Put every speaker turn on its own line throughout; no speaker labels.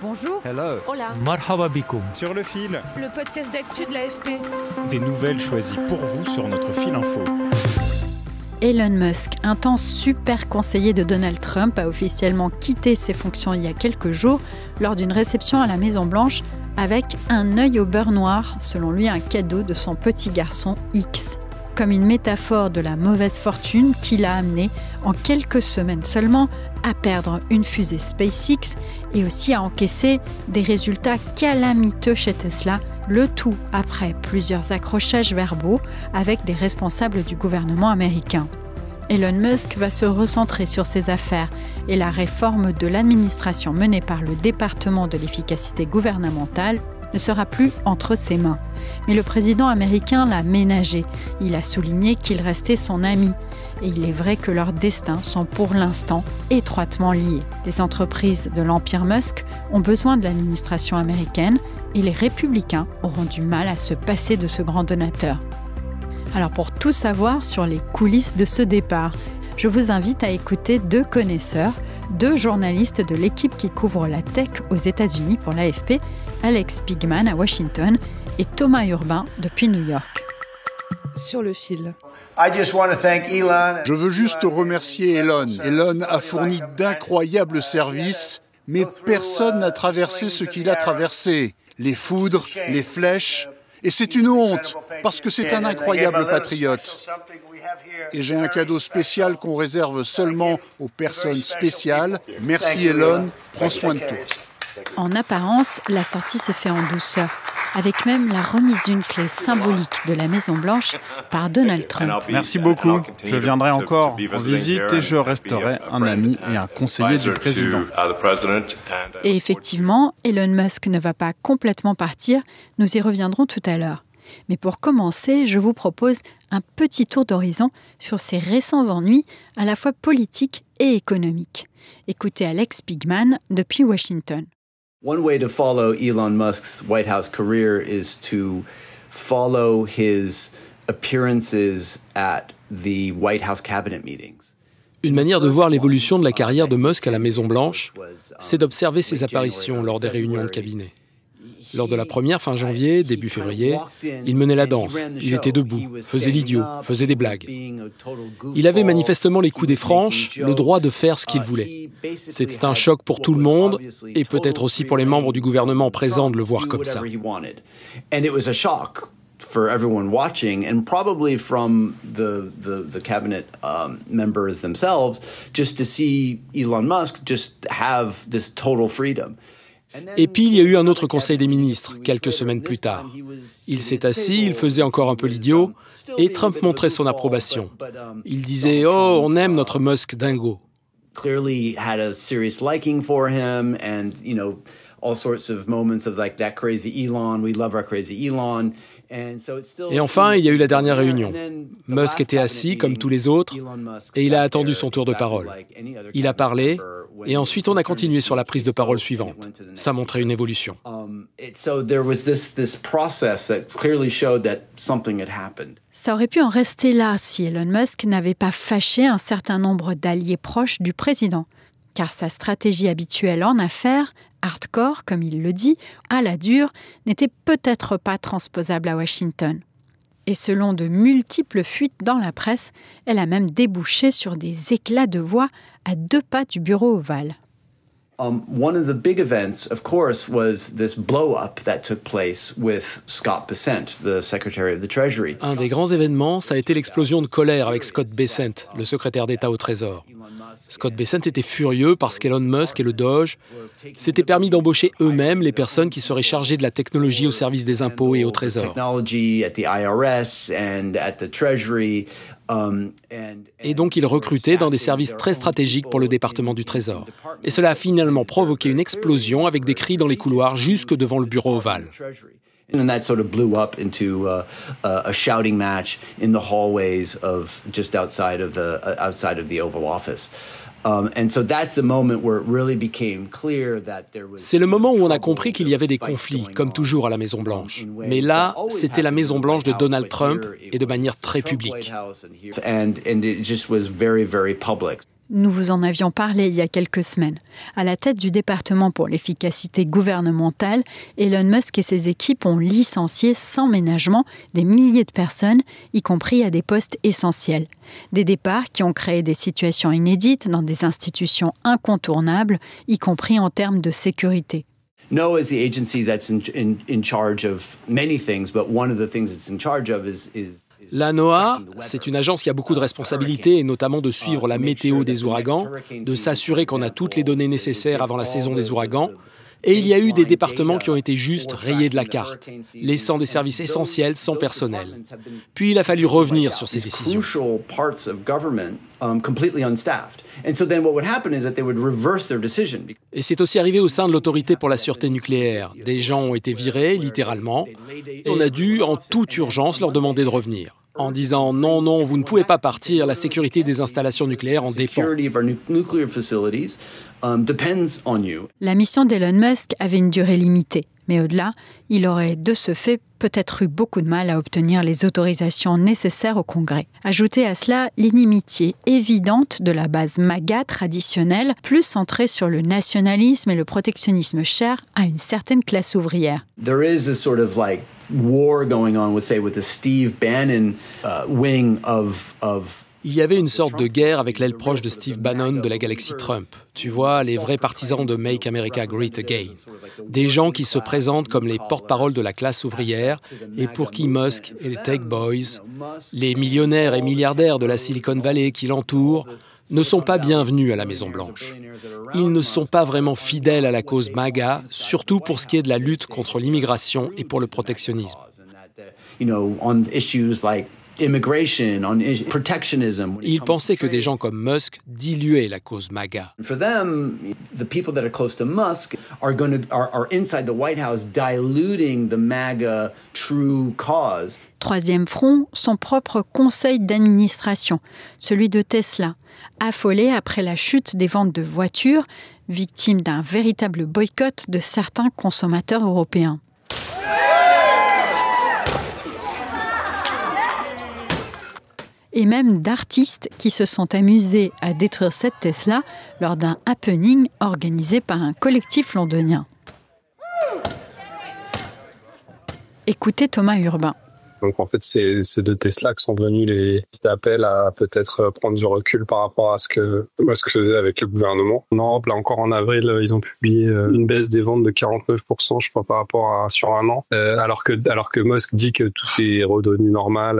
Bonjour.
Hello.
Hola.
Marhaba bikoum.
Sur le fil,
Le podcast d'actu de l'AFP.
des nouvelles choisies pour vous sur notre fil info.
Elon Musk, un temps super conseiller de Donald Trump, a officiellement quitté ses fonctions il y a quelques jours lors d'une réception à la Maison-Blanche avec un œil au beurre noir, selon lui un cadeau de son petit garçon X. Comme une métaphore de la mauvaise fortune qui l'a amené, en quelques semaines seulement, à perdre une fusée SpaceX et aussi à encaisser des résultats calamiteux chez Tesla, le tout après plusieurs accrochages verbaux avec des responsables du gouvernement américain. Elon Musk va se recentrer sur ses affaires et la réforme de l'administration menée par le département de l'efficacité gouvernementale ne sera plus entre ses mains. Mais le président américain l'a ménagé. Il a souligné qu'il restait son ami. Et il est vrai que leurs destins sont pour l'instant étroitement liés. Les entreprises de l'empire Musk ont besoin de l'administration américaine et les républicains auront du mal à se passer de ce grand donateur. Alors pour tout savoir sur les coulisses de ce départ, je vous invite à écouter deux connaisseurs, deux journalistes de l'équipe qui couvre la tech aux États-Unis pour l'AFP, Alex Pigman à Washington et Thomas Urbain depuis New York.
Sur le fil.
Je veux juste remercier Elon. Elon a fourni d'incroyables services, mais personne n'a traversé ce qu'il a traversé. Les foudres, les flèches. Et c'est une honte, parce que c'est un incroyable patriote. Et j'ai un cadeau spécial qu'on réserve seulement aux personnes spéciales. Merci Elon, prends soin de toi.
En apparence, la sortie s'est faite en douceur, avec même la remise d'une clé symbolique de la Maison-Blanche par Donald Trump.
Merci beaucoup. Je viendrai encore en visite et je resterai un ami et un conseiller du président.
Et effectivement, Elon Musk ne va pas complètement partir, nous y reviendrons tout à l'heure. Mais pour commencer, je vous propose un petit tour d'horizon sur ses récents ennuis à la fois politiques et économiques. Écoutez Alex Pigman depuis Washington.
One way to follow Elon Musk's White House career is to follow his appearances at the White House cabinet meetings.
Une manière de voir l'évolution de la carrière de Musk à la Maison-Blanche, c'est d'observer ses apparitions lors des réunions de cabinet. Lors de la première, fin janvier, début février, il menait la danse, il était debout, faisait l'idiot, faisait des blagues. Il avait manifestement les coups des franches, le droit de faire ce qu'il voulait. C'était un choc pour tout le monde, et peut-être aussi pour les membres du gouvernement présents de le voir comme ça.
For everyone watching, and probably from the cabinet members themselves, just to see Elon Musk just have this total freedom.
Et puis, il y a eu un autre conseil des ministres, quelques semaines plus tard. Il s'est assis, il faisait encore un peu l'idiot, et Trump montrait son approbation. Il disait « Oh, on aime notre Musk dingo ».
Clearly had a serious liking for him, and, you know, all sorts of moments of like, that crazy Elon, we love our crazy Elon.
Et enfin, il y a eu la dernière réunion. Musk était assis, comme tous les autres, et il a attendu son tour de parole. Il a parlé, et ensuite on a continué sur la prise de parole suivante. Ça montrait une évolution.
Ça aurait pu en rester là si Elon Musk n'avait pas fâché un certain nombre d'alliés proches du président. Car sa stratégie habituelle en affaires, hardcore comme il le dit, à la dure, n'était peut-être pas transposable à Washington. Et selon de multiples fuites dans la presse, elle a même débouché sur des éclats de voix à 2 pas du bureau ovale.
One of the big events, of course, was this blow-up that took place with Scott Bessent, the Secretary of the Treasury.
Un des grands événements, ça a été l'explosion de colère avec Scott Bessent, le secrétaire d'État au Trésor. Scott Bessent était furieux parce qu'Elon Musk et le Doge s'étaient permis d'embaucher eux-mêmes les personnes qui seraient chargées de la technologie au service des impôts et au Trésor. Et donc ils recrutaient dans des services très stratégiques pour le département du Trésor. Et cela a finalement provoqué une explosion avec des cris dans les couloirs jusque devant le bureau ovale.
And that sort of blew up into a shouting match in the hallways of just outside of the Oval Office. And so that's the moment where it really became clear that there was.
C'est le moment où on a compris qu'il y avait des conflits, comme toujours à la Maison-Blanche. Mais là, c'était la Maison-Blanche de Donald Trump et de manière très publique.
And it just was very, very public.
Nous vous en avions parlé il y a quelques semaines. À la tête du département pour l'efficacité gouvernementale, Elon Musk et ses équipes ont licencié sans ménagement des milliers de personnes, y compris à des postes essentiels. Des départs qui ont créé des situations inédites dans des institutions incontournables, y compris en termes de sécurité.
NOAA is the agency that's in charge of many things, but one of the things it's in charge of is
La NOAA, c'est une agence qui a beaucoup de responsabilités, et notamment de suivre la météo des ouragans, de s'assurer qu'on a toutes les données nécessaires avant la saison des ouragans. Et il y a eu des départements qui ont été juste rayés de la carte, laissant des services essentiels sans personnel. Puis il a fallu revenir sur ces décisions. Et c'est aussi arrivé au sein de l'autorité pour la sûreté nucléaire. Des gens ont été virés, littéralement, et on a dû, en toute urgence, leur demander de revenir, en disant « Non, vous ne pouvez pas partir, la sécurité des installations nucléaires en dépend ».
La mission d'Elon Musk avait une durée limitée, mais au-delà, il aurait de ce fait peut-être eu beaucoup de mal à obtenir les autorisations nécessaires au Congrès. Ajoutez à cela l'inimitié évidente de la base MAGA traditionnelle, plus centrée sur le nationalisme et le protectionnisme cher à une certaine classe ouvrière.
There is a sort of war going on with the Steve Bannon wing of
Il y avait une sorte de guerre avec l'aile proche de Steve Bannon de la galaxie Trump. Tu vois, les vrais partisans de Make America Great Again. Des gens qui se présentent comme les porte-paroles de la classe ouvrière et pour qui Musk et les Tech Boys, les millionnaires et milliardaires de la Silicon Valley qui l'entourent, ne sont pas bienvenus à la Maison-Blanche. Ils ne sont pas vraiment fidèles à la cause MAGA, surtout pour ce qui est de la lutte contre l'immigration et pour le protectionnisme. Ils pensaient que des gens comme Musk diluaient la cause MAGA.
For them, the people that are close to Musk are inside the White House diluting the MAGA true cause.
Troisième front, son propre conseil d'administration, celui de Tesla, affolé après la chute des ventes de voitures, victime d'un véritable boycott de certains consommateurs européens. Et même d'artistes qui se sont amusés à détruire cette Tesla lors d'un happening organisé par un collectif londonien. Écoutez Thomas Urbain.
Donc en fait, c'est de Tesla que sont venus les appels à peut-être prendre du recul par rapport à ce que Musk faisait avec le gouvernement. En Europe, là encore en avril, ils ont publié une baisse des ventes de 49%, je crois, par rapport à sur un an. Alors que Musk dit que tout est redevenu normal,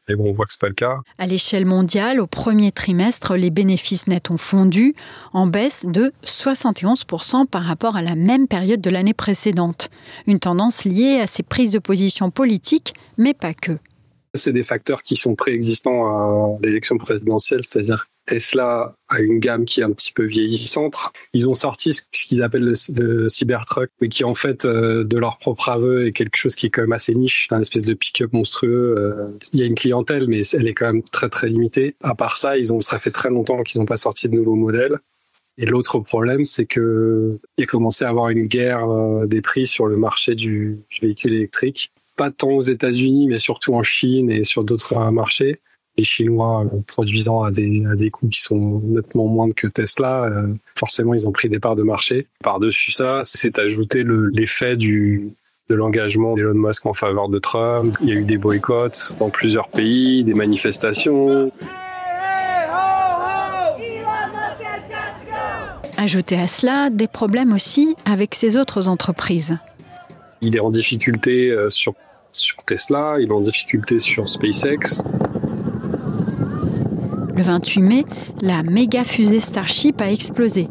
et bon, on voit que c'est pas le cas.
À l'échelle mondiale, au premier trimestre, les bénéfices nets ont fondu, en baisse de 71% par rapport à la même période de l'année précédente. Une tendance liée à ces prises de position politiques, mais pas que.
C'est des facteurs qui sont préexistants à l'élection présidentielle, c'est-à-dire Tesla a une gamme qui est un petit peu vieillissante. Ils ont sorti ce qu'ils appellent le Cybertruck, mais qui en fait, de leur propre aveu, est quelque chose qui est quand même assez niche. C'est un espèce de pick-up monstrueux. Il y a une clientèle, mais elle est quand même très très limitée. À part ça, ça fait très longtemps qu'ils n'ont pas sorti de nouveaux modèles. Et l'autre problème, c'est qu'il y a commencé à avoir une guerre des prix sur le marché du véhicule électrique. Pas tant aux États-Unis, mais surtout en Chine et sur d'autres marchés. Les Chinois produisant à des coûts qui sont nettement moindres que Tesla, forcément, ils ont pris des parts de marché. Par-dessus ça, c'est ajouté l'effet de l'engagement d'Elon Musk en faveur de Trump. Il y a eu des boycotts dans plusieurs pays, des manifestations.
Ajoutez à cela des problèmes aussi avec ses autres entreprises.
Il est en difficulté sur Tesla, il est en difficulté sur SpaceX.
Le 28 mai, la méga fusée Starship a explosé.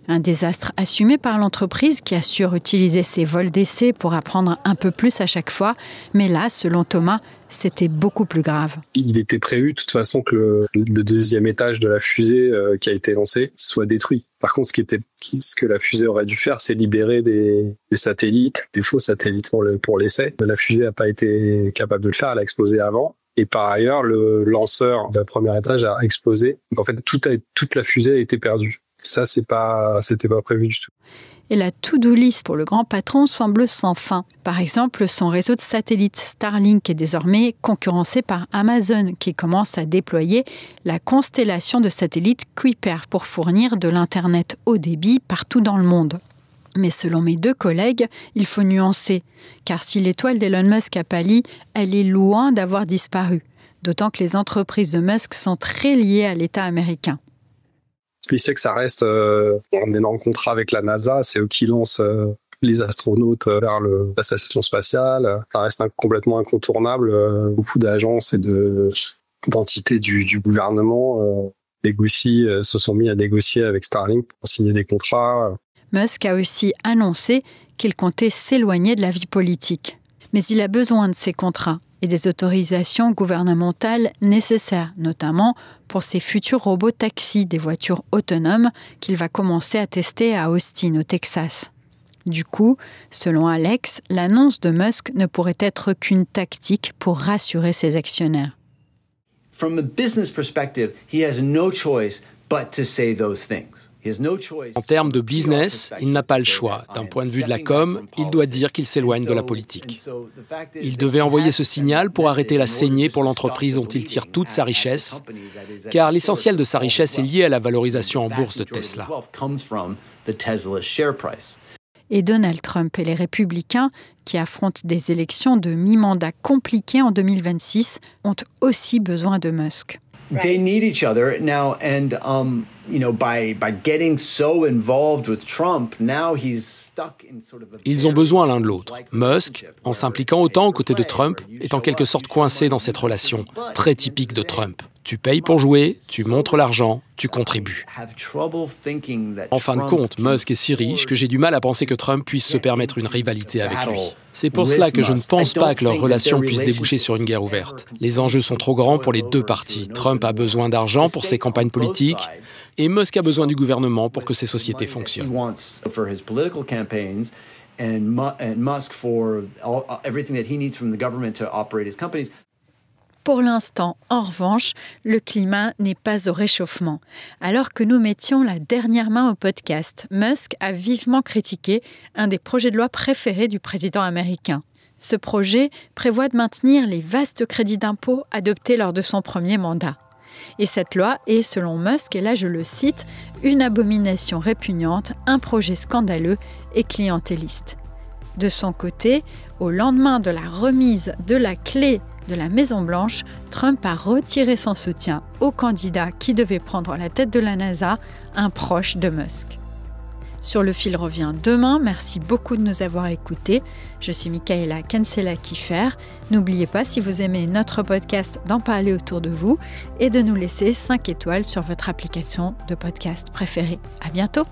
Un désastre assumé par l'entreprise qui assure utiliser ses vols d'essai pour apprendre un peu plus à chaque fois. Mais là, selon Thomas, c'était beaucoup plus grave. Il
était prévu de toute façon que le deuxième étage de la fusée qui a été lancée soit détruit. Par contre, ce que la fusée aurait dû faire, c'est libérer des satellites, des faux satellites pour l'essai. La fusée n'a pas été capable de le faire, elle a explosé avant. Et par ailleurs, le lanceur du premier étage a explosé. Donc en fait, toute la fusée a été perdue. Ça, c'était pas prévu du tout.
Et la to-do list pour le grand patron semble sans fin. Par exemple, son réseau de satellites Starlink est désormais concurrencé par Amazon, qui commence à déployer la constellation de satellites Kuiper pour fournir de l'Internet haut débit partout dans le monde. Mais selon mes 2 collègues, il faut nuancer, car si l'étoile d'Elon Musk a pâli, elle est loin d'avoir disparu. D'autant que les entreprises de Musk sont très liées à l'État américain.
Il sait que ça reste un énorme contrat avec la NASA, c'est eux qui lancent les astronautes vers la station spatiale. Ça reste complètement incontournable. Beaucoup d'agences et d'entités du gouvernement se sont mis à négocier avec Starlink pour signer des contrats.
Musk a aussi annoncé qu'il comptait s'éloigner de la vie politique. Mais il a besoin de ces contrats et des autorisations gouvernementales nécessaires, notamment pour ses futurs robots taxis, des voitures autonomes qu'il va commencer à tester à Austin, au Texas. Du coup, selon Alex, l'annonce de Musk ne pourrait être qu'une tactique pour rassurer ses actionnaires.
From a business perspective, he has no choice but to say those things.
En termes de business, il n'a pas le choix. D'un point de vue de la com, il doit dire qu'il s'éloigne de la politique. Il devait envoyer ce signal pour arrêter la saignée pour l'entreprise dont il tire toute sa richesse, car l'essentiel de sa richesse est lié à la valorisation en bourse de Tesla.
Et Donald Trump et les républicains, qui affrontent des élections de mi-mandat compliquées en 2026, ont aussi besoin de Musk.
They need each other now, and by getting so involved with Trump, now he's stuck in sort of a.
Ils ont besoin l'un de l'autre. Musk, en s'impliquant autant aux côtés de Trump, est en quelque sorte coincé dans cette relation très typique de Trump. Tu payes pour jouer, tu montres l'argent, tu contribues. En fin de compte, Musk est si riche que j'ai du mal à penser que Trump puisse se permettre une rivalité avec lui. C'est pour cela que je ne pense pas que leur relation puisse déboucher sur une guerre ouverte. Les enjeux sont trop grands pour les 2 parties. Trump a besoin d'argent pour ses campagnes politiques et Musk a besoin du gouvernement pour que ses sociétés fonctionnent.
Pour l'instant, en revanche, le climat n'est pas au réchauffement. Alors que nous mettions la dernière main au podcast, Musk a vivement critiqué un des projets de loi préférés du président américain. Ce projet prévoit de maintenir les vastes crédits d'impôt adoptés lors de son premier mandat. Et cette loi est, selon Musk, et là je le cite, une abomination répugnante, un projet scandaleux et clientéliste. De son côté, au lendemain de la remise de la clé de la Maison-Blanche, Trump a retiré son soutien au candidat qui devait prendre la tête de la NASA, un proche de Musk. Sur le fil revient demain. Merci beaucoup de nous avoir écoutés. Je suis Michaela Kinsella-Kiefer. N'oubliez pas, si vous aimez notre podcast, d'en parler autour de vous et de nous laisser 5 étoiles sur votre application de podcast préférée. À bientôt!